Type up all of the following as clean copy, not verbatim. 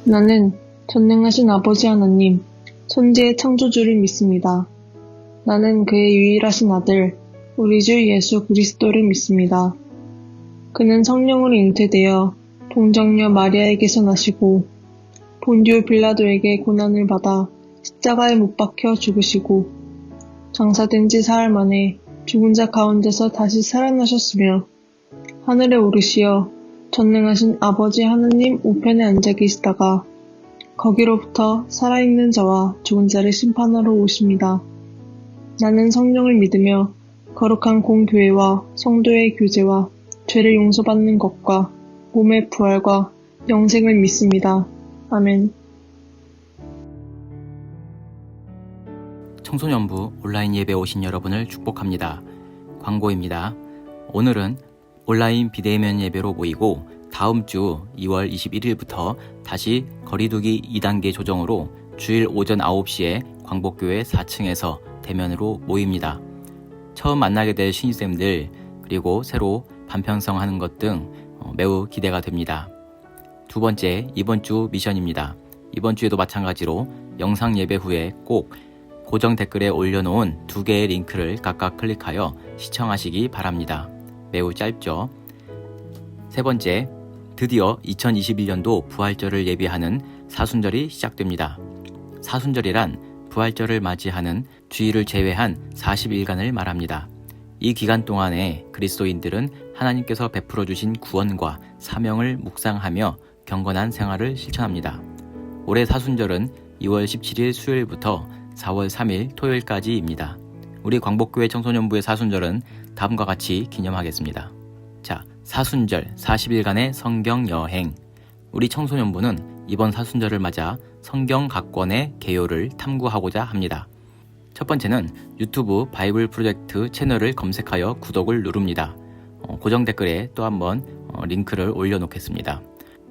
나는 전능하신 아버지 하나님, 천지의 창조주를 믿습니다. 나는 그의 유일하신 아들, 우리 주 예수 그리스도를 믿습니다. 그는 성령으로 잉태되어 동정녀 마리아에게서 나시고 본디오 빌라도에게 고난을 받아 십자가에 못 박혀 죽으시고 장사된 지 사흘 만에 죽은 자 가운데서 다시 살아나셨으며 하늘에 오르시어 전능하신 아버지 하느님 우편에 앉아 계시다가 거기로부터 살아있는 자와 죽은 자를 심판하러 오십니다. 나는 성령을 믿으며 거룩한 공교회와 성도의 교제와 죄를 용서받는 것과 몸의 부활과 영생을 믿습니다. 아멘. 청소년부 온라인 예배 오신 여러분을 축복합니다. 광고입니다. 오늘은 온라인 비대면 예배로 모이고 다음 주 2월 21일부터 다시 거리두기 2단계 조정으로 주일 오전 9시에 광복교회 4층에서 대면으로 모입니다. 처음 만나게 될 신입생들 그리고 새로 반편성하는 것 등 매우 기대가 됩니다. 두 번째, 이번 주 미션입니다. 이번 주에도 마찬가지로 영상 예배 후에 꼭 고정 댓글에 올려놓은 2개의 링크를 각각 클릭하여 시청하시기 바랍니다. 매우 짧죠? 세 번째, 드디어 2021년도 부활절을 예비하는 사순절이 시작됩니다. 사순절이란 부활절을 맞이하는 주일을 제외한 40일간을 말합니다. 이 기간 동안에 그리스도인들은 하나님께서 베풀어 주신 구원과 사명을 묵상하며 경건한 생활을 실천합니다. 올해 사순절은 2월 17일 수요일부터 4월 3일 토요일까지입니다. 우리 광복교회 청소년부의 사순절은 다음과 같이 기념하겠습니다. 자, 사순절 40일간의 성경 여행. 우리 청소년부는 이번 사순절을 맞아 성경 각권의 개요를 탐구하고자 합니다. 첫 번째는 유튜브 바이블 프로젝트 채널을 검색하여 구독을 누릅니다. 고정 댓글에 또 한번 링크를 올려놓겠습니다.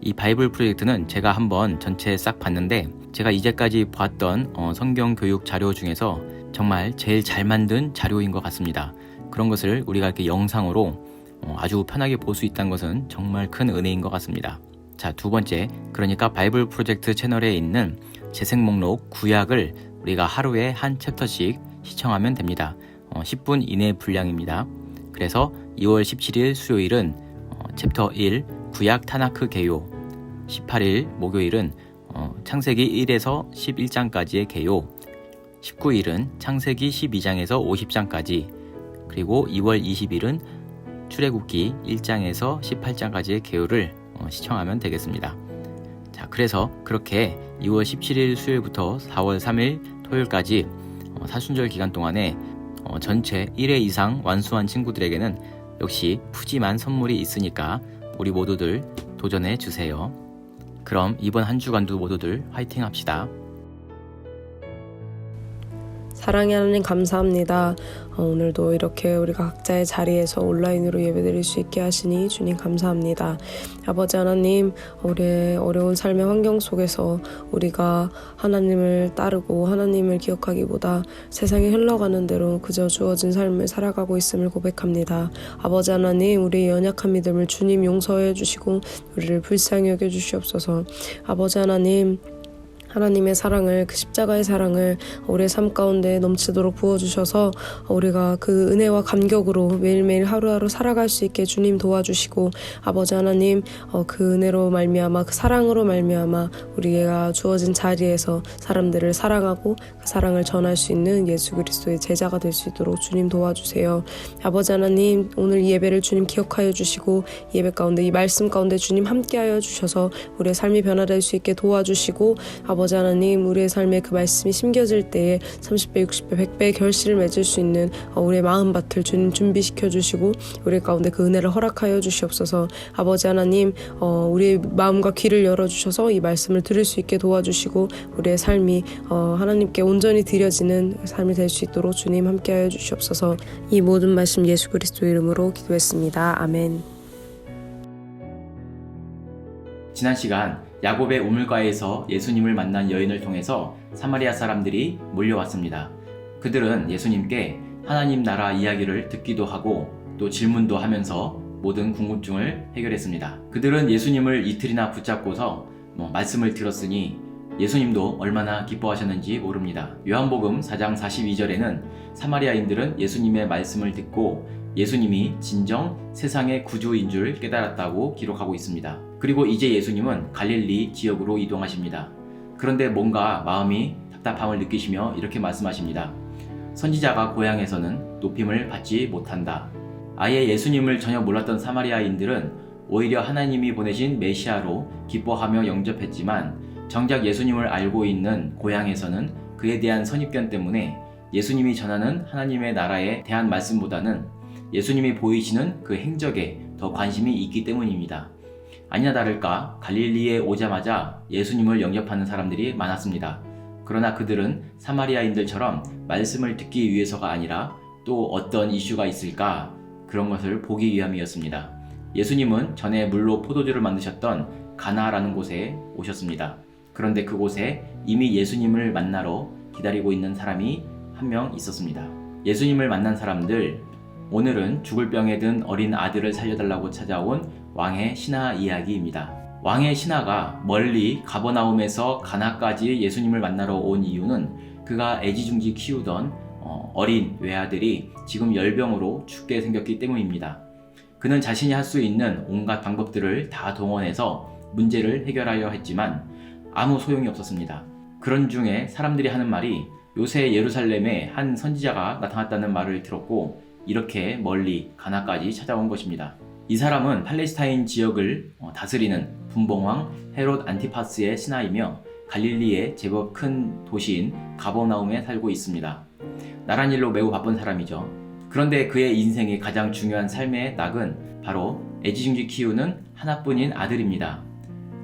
이 바이블 프로젝트는 제가 한번 전체 싹 봤는데 제가 이제까지 봤던 성경 교육 자료 중에서 정말 제일 잘 만든 자료인 것 같습니다. 그런 것을 우리가 이렇게 영상으로 아주 편하게 볼 수 있다는 것은 정말 큰 은혜인 것 같습니다. 자, 두 번째, 그러니까 바이블 프로젝트 채널에 있는 재생 목록 구약을 우리가 하루에 한 챕터씩 시청하면 됩니다. 10분 이내 분량입니다. 그래서 2월 17일 수요일은 챕터 1 구약 타나크 개요, 18일 목요일은 창세기 1에서 11장까지의 개요, 19일은 창세기 12장에서 50장까지, 그리고 2월 20일은 출애굽기 1장에서 18장까지의 개요를 시청하면 되겠습니다. 자, 그래서 그렇게 2월 17일 수요일부터 4월 3일 토요일까지 사순절 기간 동안에 전체 1회 이상 완수한 친구들에게는 역시 푸짐한 선물이 있으니까 우리 모두들 도전해 주세요. 그럼 이번 한 주간도 모두들 화이팅 합시다. 사랑의 하나님 감사합니다. 오늘도 이렇게 우리가 각자의 자리에서 온라인으로 예배드릴 수 있게 하시니 주님 감사합니다. 아버지 하나님, 우리의 어려운 삶의 환경 속에서 우리가 하나님을 따르고 하나님을 기억하기보다 세상에 흘러가는 대로 그저 주어진 삶을 살아가고 있음을 고백합니다. 아버지 하나님, 우리의 연약한 믿음을 주님 용서해 주시고 우리를 불쌍히 여겨 주시옵소서. 아버지 하나님의 사랑을, 그 십자가의 사랑을 우리의 삶 가운데 넘치도록 부어주셔서 우리가 그 은혜와 감격으로 매일매일 하루하루 살아갈 수 있게 주님 도와주시고, 아버지 하나님, 그 은혜로 말미암아, 그 사랑으로 말미암아 우리가 주어진 자리에서 사람들을 사랑하고 그 사랑을 전할 수 있는 예수 그리스도의 제자가 될 수 있도록 주님 도와주세요. 아버지 하나님, 오늘 이 예배를 주님 기억하여 주시고 예배 가운데, 이 말씀 가운데 주님 함께하여 주셔서 우리의 삶이 변화될 수 있게 도와주시고, 아버지 하나님, 우리의 삶에 그 말씀이 심겨질 때에 30배, 60배, 100배의 결실을 맺을 수 있는 우리의 마음밭을 주님 준비시켜 주시고 우리 가운데 그 은혜를 허락하여 주시옵소서. 아버지 하나님, 우리의 마음과 귀를 열어주셔서 이 말씀을 들을 수 있게 도와주시고 우리의 삶이 하나님께 온전히 드려지는 삶이 될 수 있도록 주님 함께하여 주시옵소서. 이 모든 말씀 예수 그리스도 이름으로 기도했습니다. 아멘. 지난 시간 야곱의 우물가에서 예수님을 만난 여인을 통해서 사마리아 사람들이 몰려왔습니다. 그들은 예수님께 하나님 나라 이야기를 듣기도 하고 또 질문도 하면서 모든 궁금증을 해결했습니다. 그들은 예수님을 이틀이나 붙잡고서 말씀을 들었으니 예수님도 얼마나 기뻐하셨는지 모릅니다. 요한복음 4장 42절에는 사마리아인들은 예수님의 말씀을 듣고 예수님이 진정 세상의 구주인 줄 깨달았다고 기록하고 있습니다. 그리고 이제 예수님은 갈릴리 지역으로 이동하십니다. 그런데 뭔가 마음이 답답함을 느끼시며 이렇게 말씀하십니다. 선지자가 고향에서는 높임을 받지 못한다. 아예 예수님을 전혀 몰랐던 사마리아인들은 오히려 하나님이 보내신 메시아로 기뻐하며 영접했지만 정작 예수님을 알고 있는 고향에서는 그에 대한 선입견 때문에 예수님이 전하는 하나님의 나라에 대한 말씀보다는 예수님이 보이시는 그 행적에 더 관심이 있기 때문입니다. 아니나 다를까 갈릴리에 오자마자 예수님을 영접하는 사람들이 많았습니다. 그러나 그들은 사마리아인들처럼 말씀을 듣기 위해서가 아니라 또 어떤 이슈가 있을까 그런 것을 보기 위함이었습니다. 예수님은 전에 물로 포도주를 만드셨던 가나라는 곳에 오셨습니다. 그런데 그곳에 이미 예수님을 만나러 기다리고 있는 사람이 한 명 있었습니다. 예수님을 만난 사람들, 오늘은 죽을 병에 든 어린 아들을 살려달라고 찾아온 왕의 신하 이야기입니다. 왕의 신하가 멀리 가버나움에서 가나까지 예수님을 만나러 온 이유는 그가 애지중지 키우던 어린 외아들이 지금 열병으로 죽게 생겼기 때문입니다. 그는 자신이 할 수 있는 온갖 방법들을 다 동원해서 문제를 해결하려 했지만 아무 소용이 없었습니다. 그런 중에 사람들이 하는 말이 요새 예루살렘에 한 선지자가 나타났다는 말을 들었고 이렇게 멀리 가나까지 찾아온 것입니다. 이 사람은 팔레스타인 지역을 다스리는 분봉왕 헤롯 안티파스의 신하이며 갈릴리의 제법 큰 도시인 가버나움에 살고 있습니다. 나란 일로 매우 바쁜 사람이죠. 그런데 그의 인생의 가장 중요한 삶의 낙은 바로 애지중지 키우는 하나뿐인 아들입니다.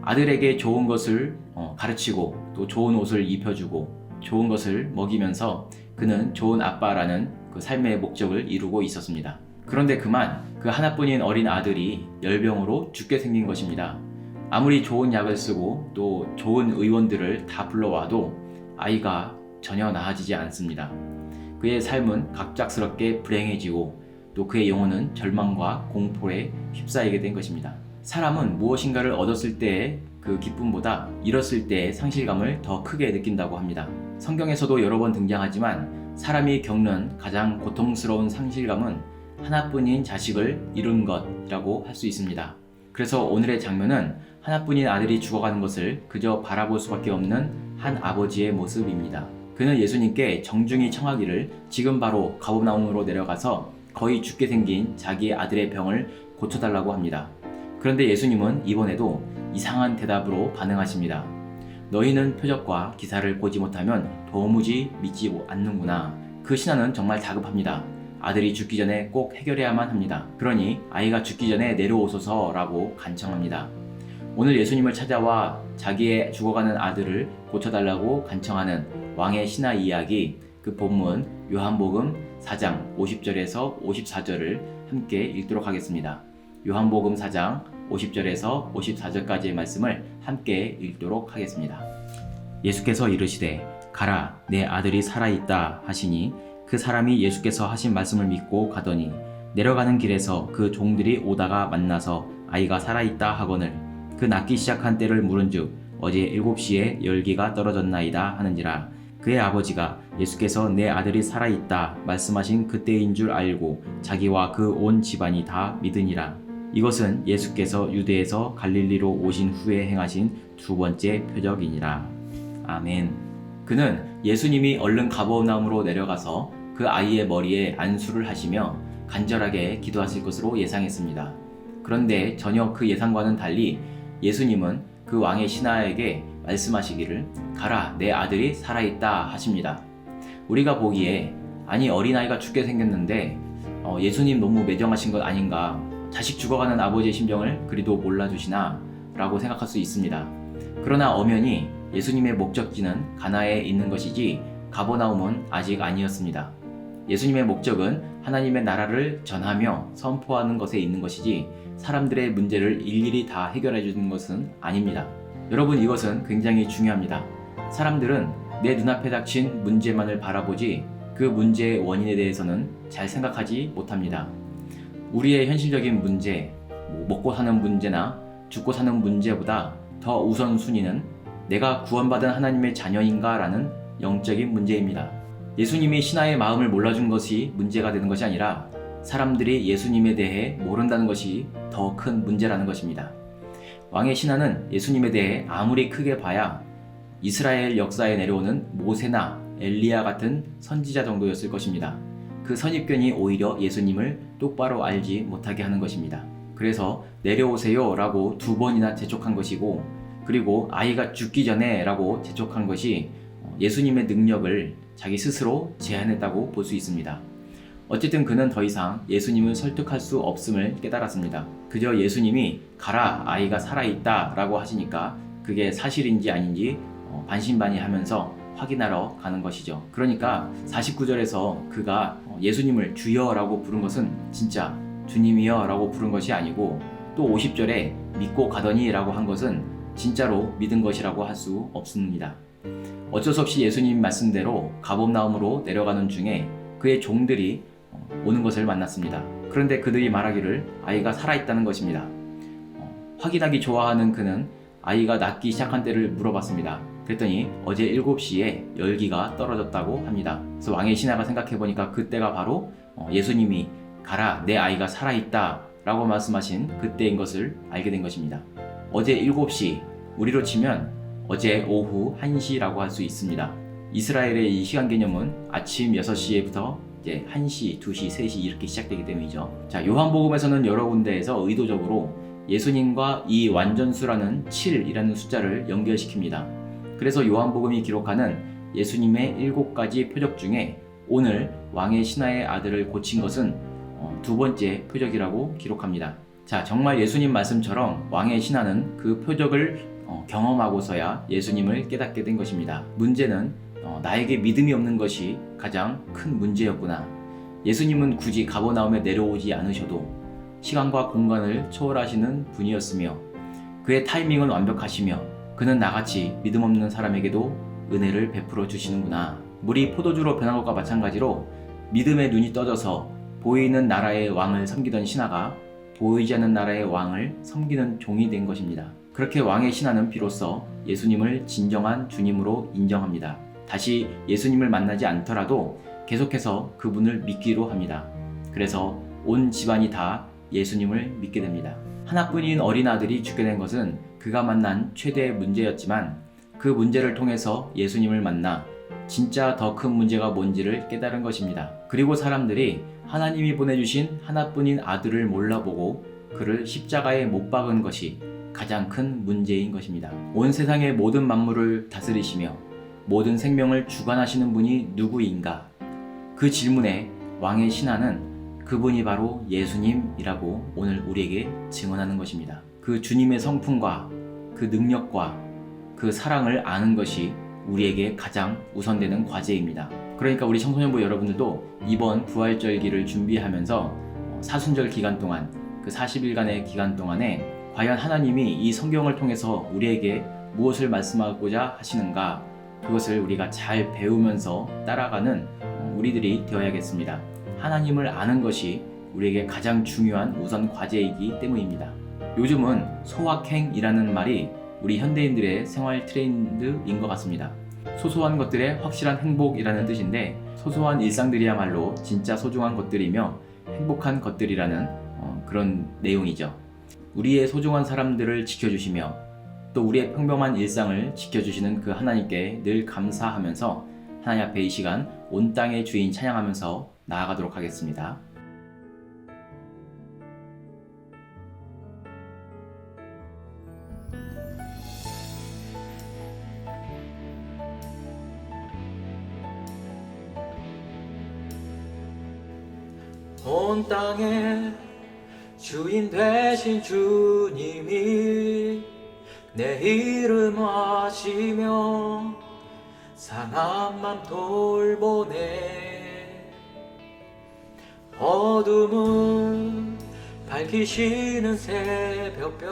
아들에게 좋은 것을 가르치고 또 좋은 옷을 입혀주고 좋은 것을 먹이면서 그는 좋은 아빠라는 그 삶의 목적을 이루고 있었습니다. 그런데 그만 그 하나뿐인 어린 아들이 열병으로 죽게 생긴 것입니다. 아무리 좋은 약을 쓰고 또 좋은 의원들을 다 불러와도 아이가 전혀 나아지지 않습니다. 그의 삶은 갑작스럽게 불행해지고 또 그의 영혼은 절망과 공포에 휩싸이게 된 것입니다. 사람은 무엇인가를 얻었을 때의 그 기쁨보다 잃었을 때의 상실감을 더 크게 느낀다고 합니다. 성경에서도 여러 번 등장하지만 사람이 겪는 가장 고통스러운 상실감은 하나뿐인 자식을 잃은 것이라고 할 수 있습니다. 그래서 오늘의 장면은 하나뿐인 아들이 죽어가는 것을 그저 바라볼 수밖에 없는 한 아버지의 모습입니다. 그는 예수님께 정중히 청하기를 지금 바로 가버나움으로 내려가서 거의 죽게 생긴 자기의 아들의 병을 고쳐달라고 합니다. 그런데 예수님은 이번에도 이상한 대답으로 반응하십니다. 너희는 표적과 기사를 보지 못하면 도무지 믿지 않는구나. 그 신하는 정말 다급합니다. 아들이 죽기 전에 꼭 해결해야만 합니다. 그러니 아이가 죽기 전에 내려오소서라고 간청합니다. 오늘 예수님을 찾아와 자기의 죽어가는 아들을 고쳐달라고 간청하는 왕의 신하 이야기, 그 본문 요한복음 4장 50절에서 54절을 함께 읽도록 하겠습니다. 요한복음 4장 50절에서 54절까지의 말씀을 함께 읽도록 하겠습니다. 예수께서 이르시되 가라 내 아들이 살아있다 하시니 그 사람이 예수께서 하신 말씀을 믿고 가더니 내려가는 길에서 그 종들이 오다가 만나서 아이가 살아있다 하거늘 그 낫기 시작한 때를 물은즉 어제 7시에 열기가 떨어졌나이다 하는지라. 그의 아버지가 예수께서 내 아들이 살아있다 말씀하신 그때인 줄 알고 자기와 그 온 집안이 다 믿으니라. 이것은 예수께서 유대에서 갈릴리로 오신 후에 행하신 두 번째 표적이니라. 아멘. 그는 예수님이 얼른 가버나움으로 내려가서 그 아이의 머리에 안수를 하시며 간절하게 기도하실 것으로 예상했습니다. 그런데 전혀 그 예상과는 달리 예수님은 그 왕의 신하에게 말씀하시기를 가라 내 아들이 살아있다 하십니다. 우리가 보기에 아니 어린아이가 죽게 생겼는데 예수님 너무 매정하신 것 아닌가, 자식 죽어가는 아버지의 심정을 그리도 몰라주시나 라고 생각할 수 있습니다. 그러나 엄연히 예수님의 목적지는 가나에 있는 것이지 가버나움은 아직 아니었습니다. 예수님의 목적은 하나님의 나라를 전하며 선포하는 것에 있는 것이지 사람들의 문제를 일일이 다 해결해 주는 것은 아닙니다. 여러분, 이것은 굉장히 중요합니다. 사람들은 내 눈앞에 닥친 문제만을 바라보지 그 문제의 원인에 대해서는 잘 생각하지 못합니다. 우리의 현실적인 문제, 먹고 사는 문제나 죽고 사는 문제보다 더 우선순위는 내가 구원받은 하나님의 자녀인가 라는 영적인 문제입니다. 예수님이 신하의 마음을 몰라준 것이 문제가 되는 것이 아니라 사람들이 예수님에 대해 모른다는 것이 더 큰 문제라는 것입니다. 왕의 신하는 예수님에 대해 아무리 크게 봐야 이스라엘 역사에 내려오는 모세나 엘리야 같은 선지자 정도였을 것입니다. 그 선입견이 오히려 예수님을 똑바로 알지 못하게 하는 것입니다. 그래서 내려오세요 라고 2번이나 재촉한 것이고, 그리고 아이가 죽기 전에 라고 재촉한 것이 예수님의 능력을 자기 스스로 제한했다고 볼 수 있습니다. 어쨌든 그는 더 이상 예수님을 설득할 수 없음을 깨달았습니다. 그저 예수님이 가라, 아이가 살아있다 라고 하시니까 그게 사실인지 아닌지 반신반의하면서 확인하러 가는 것이죠. 그러니까 49절에서 그가 예수님을 주여라고 부른 것은 진짜 주님이여 라고 부른 것이 아니고, 또 50절에 믿고 가더니 라고 한 것은 진짜로 믿은 것이라고 할 수 없습니다. 어쩔 수 없이 예수님 말씀대로 가버나움으로 내려가는 중에 그의 종들이 오는 것을 만났습니다. 그런데 그들이 말하기를 아이가 살아있다는 것입니다. 확인하기 좋아하는 그는 아이가 낫기 시작한 때를 물어봤습니다. 그랬더니 어제 7시에 열기가 떨어졌다고 합니다. 그래서 왕의 신하가 생각해보니까 그때가 바로 예수님이 가라, 내 아이가 살아있다 라고 말씀하신 그때인 것을 알게 된 것입니다. 어제 7시, 우리로 치면 어제 오후 1시라고 할 수 있습니다. 이스라엘의 이 시간 개념은 아침 6시에부터 이제 1시, 2시, 3시 이렇게 시작되기 때문이죠. 자, 요한복음에서는 여러 군데에서 의도적으로 예수님과 이 완전수라는 7이라는 숫자를 연결시킵니다. 그래서 요한복음이 기록하는 예수님의 7가지 표적 중에 오늘 왕의 신하의 아들을 고친 것은 2번째 표적이라고 기록합니다. 자, 정말 예수님 말씀처럼 왕의 신하는 그 표적을 경험하고서야 예수님을 깨닫게 된 것입니다. 문제는 나에게 믿음이 없는 것이 가장 큰 문제였구나. 예수님은 굳이 가버나움에 내려오지 않으셔도 시간과 공간을 초월하시는 분이었으며 그의 타이밍은 완벽하시며 그는 나같이 믿음 없는 사람에게도 은혜를 베풀어 주시는구나. 물이 포도주로 변한 것과 마찬가지로 믿음의 눈이 떠져서 보이는 나라의 왕을 섬기던 신하가 보이지 않는 나라의 왕을 섬기는 종이 된 것입니다. 그렇게 왕의 신하는 비로소 예수님을 진정한 주님으로 인정합니다. 다시 예수님을 만나지 않더라도 계속해서 그분을 믿기로 합니다. 그래서 온 집안이 다 예수님을 믿게 됩니다. 하나뿐인 어린 아들이 죽게 된 것은 그가 만난 최대의 문제였지만 그 문제를 통해서 예수님을 만나 진짜 더 큰 문제가 뭔지를 깨달은 것입니다. 그리고 사람들이 하나님이 보내주신 하나뿐인 아들을 몰라보고 그를 십자가에 못 박은 것이 가장 큰 문제인 것입니다. 온 세상의 모든 만물을 다스리시며 모든 생명을 주관하시는 분이 누구인가? 그 질문에 왕의 신하는 그분이 바로 예수님이라고 오늘 우리에게 증언하는 것입니다. 그 주님의 성품과 그 능력과 그 사랑을 아는 것이 우리에게 가장 우선되는 과제입니다. 그러니까 우리 청소년부 여러분들도 이번 부활절기를 준비하면서 사순절 기간 동안 그 40일간의 기간 동안에 과연 하나님이 이 성경을 통해서 우리에게 무엇을 말씀하고자 하시는가, 그것을 우리가 잘 배우면서 따라가는 우리들이 되어야겠습니다. 하나님을 아는 것이 우리에게 가장 중요한 우선 과제이기 때문입니다. 요즘은 소확행이라는 말이 우리 현대인들의 생활 트렌드인 것 같습니다. 소소한 것들의 확실한 행복이라는 뜻인데, 소소한 일상들이야말로 진짜 소중한 것들이며 행복한 것들이라는 그런 내용이죠. 우리의 소중한 사람들을 지켜주시며 또 우리의 평범한 일상을 지켜주시는 그 하나님께 늘 감사하면서 하나님 앞에 이 시간 온 땅의 주인 찬양하면서 나아가도록 하겠습니다. 온 땅의 주인 되신 주님이 내 이름 아시며 상한 맘 돌보네. 어둠은 밝히시는 새벽별,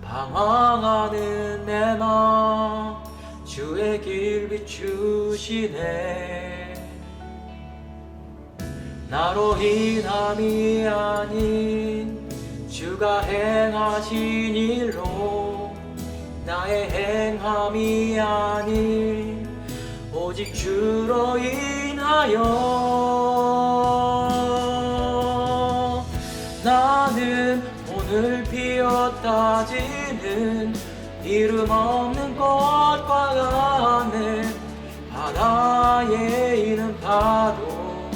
방황하는 내 맘 주의 길 비추시네. 나로 인함이 아닌 주가 행하신 일로 나의 행함이 아닌 오직 주로 인하여 나는 오늘 피었다 지는 이름 없는 꽃과 같네. 바다에 있는 파도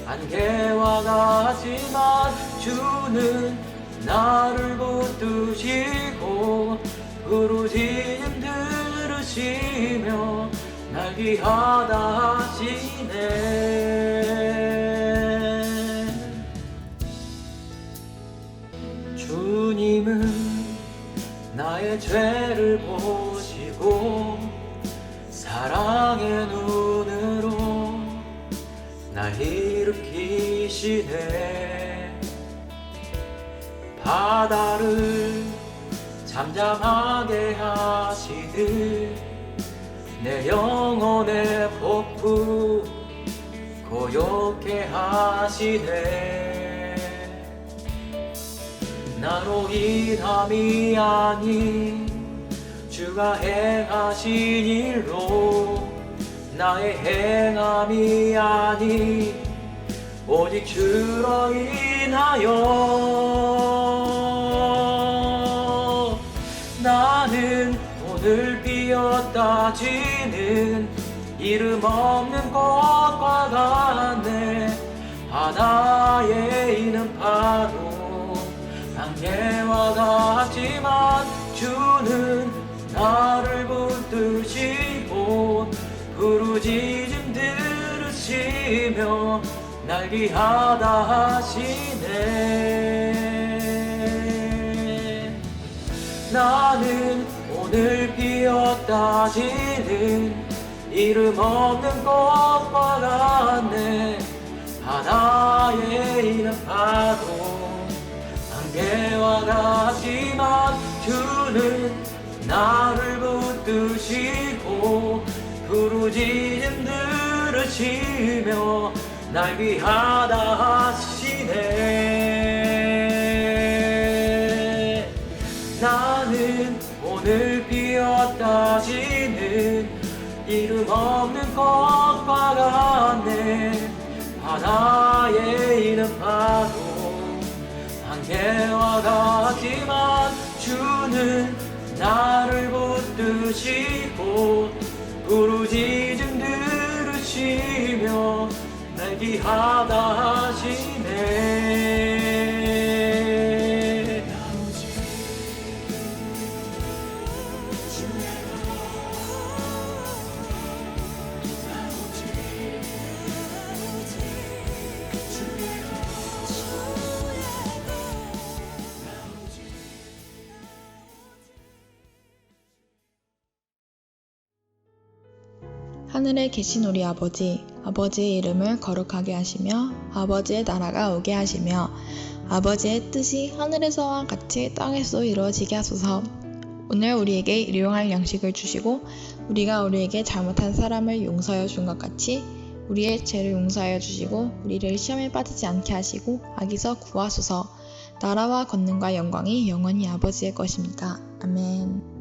안개와 같지만 주는 나를 붙드시고 부르짖음 들으시며 날 귀하다 하시네. 주님은 나의 죄를 보시고 사랑의 눈으로 날 일으키시네. 바다를 잠잠하게 하시듯 내 영혼의 폭풍 고요케 하시네. 나로 인함이 아닌 주가 행하신 일로 나의 행함이 아닌 오직 주로 인하여 나는 오늘 피었다 지는 이름 없는 꽃과 같네. 바다에 있는 파도 안개와 같지만 주는 나를 붙드시고 부르짖음 들으시며 날 귀하다 하시네. 나는 오늘 피었다 지는 이름 없는 꽃과 같네. 바다에 있는 파도 안개와 같지만 주는 나를 붙드시고 부르짖음 들으시며 날 귀하다 하시네. 나는 오늘 피었다 지는 이름 없는 꽃과 같네. 바다에 있는 파도 안개와 같지만 주는 나를 붙드시고 부르짖음 들으시며 날 귀하다 하시네. 하늘에 계신 우리 아버지, 아버지의 이름을 거룩하게 하시며 아버지의 나라가 오게 하시며 아버지의 뜻이 하늘에서와 같이 땅에서 이루어지게 하소서. 오늘 우리에게 일용할 양식을 주시고 우리가 우리에게 잘못한 사람을 용서하여 준 것 같이 우리의 죄를 용서하여 주시고 우리를 시험에 빠지지 않게 하시고 악에서 구하소서. 나라와 권능과 영광이 영원히 아버지의 것입니다. 아멘.